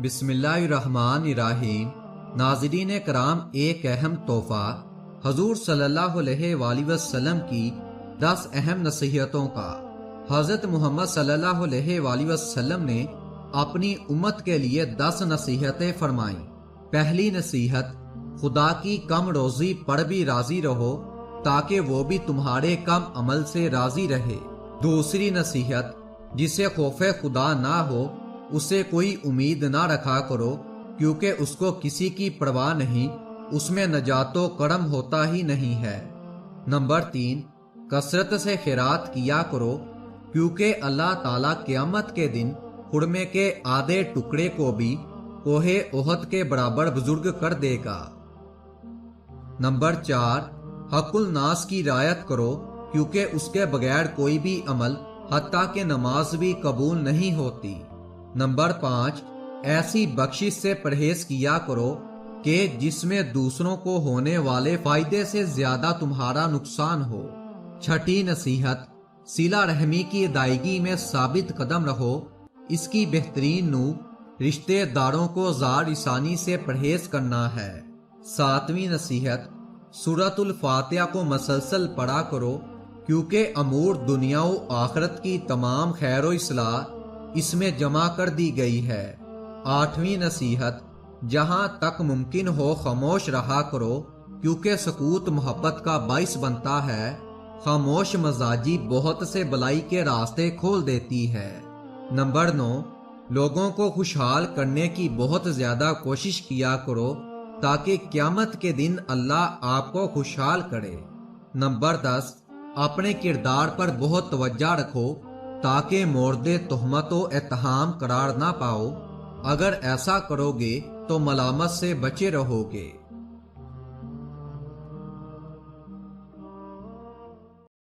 بسم اللہ الرحمن الرحیم۔ ناظرین کرام، ایک اہم تحفہ حضور صلی اللہ علیہ وآلہ وسلم کی 10 اہم نصیحتوں کا۔ حضرت محمد صلی اللہ علیہ وآلہ وسلم نے اپنی امت کے لیے 10 نصیحتیں فرمائیں۔ پہلی نصیحت، خدا کی کم روزی پر بھی راضی رہو تاکہ وہ بھی تمہارے کم عمل سے راضی رہے۔ دوسری نصیحت، جسے خوف خدا نہ ہو اسے کوئی امید نہ رکھا کرو، کیونکہ اس کو کسی کی پرواہ نہیں، اس میں نجات و کرم ہوتا ہی نہیں ہے۔ نمبر 3، کثرت سے خیرات کیا کرو، کیونکہ اللہ تعالیٰ قیامت کے دن خرمے کے آدھے ٹکڑے کو بھی کوہ احد کے برابر بزرگ کر دے گا۔ نمبر 4، حق الناس کی رعایت کرو، کیونکہ اس کے بغیر کوئی بھی عمل حتیٰ کہ نماز بھی قبول نہیں ہوتی۔ نمبر 5، ایسی بخشش سے پرہیز کیا کرو کہ جس میں دوسروں کو ہونے والے فائدے سے زیادہ تمہارا نقصان ہو۔ چھٹی نصیحت، صلہ رحمی کی ادائیگی میں ثابت قدم رہو، اس کی بہترین نوع رشتہ داروں کو زار رسانی سے پرہیز کرنا ہے۔ ساتویں نصیحت، سورۃ الفاتحہ کو مسلسل پڑھا کرو، کیونکہ امور دنیا و آخرت کی تمام خیر و اصلاح اس میں جمع کر دی گئی ہے۔ آٹھویں نصیحت، جہاں تک ممکن ہو خاموش رہا کرو، کیونکہ سکوت محبت کا باعث بنتا ہے۔ خاموش مزاجی بہت سے بلائی کے راستے کھول دیتی ہے۔ نمبر 9، لوگوں کو خوشحال کرنے کی بہت زیادہ کوشش کیا کرو تاکہ قیامت کے دن اللہ آپ کو خوشحال کرے۔ نمبر 10، اپنے کردار پر بہت توجہ رکھو تاکہ مورد تہمت و اتہام قرار نہ پاؤ۔ اگر ایسا کرو گے تو ملامت سے بچے رہو گے۔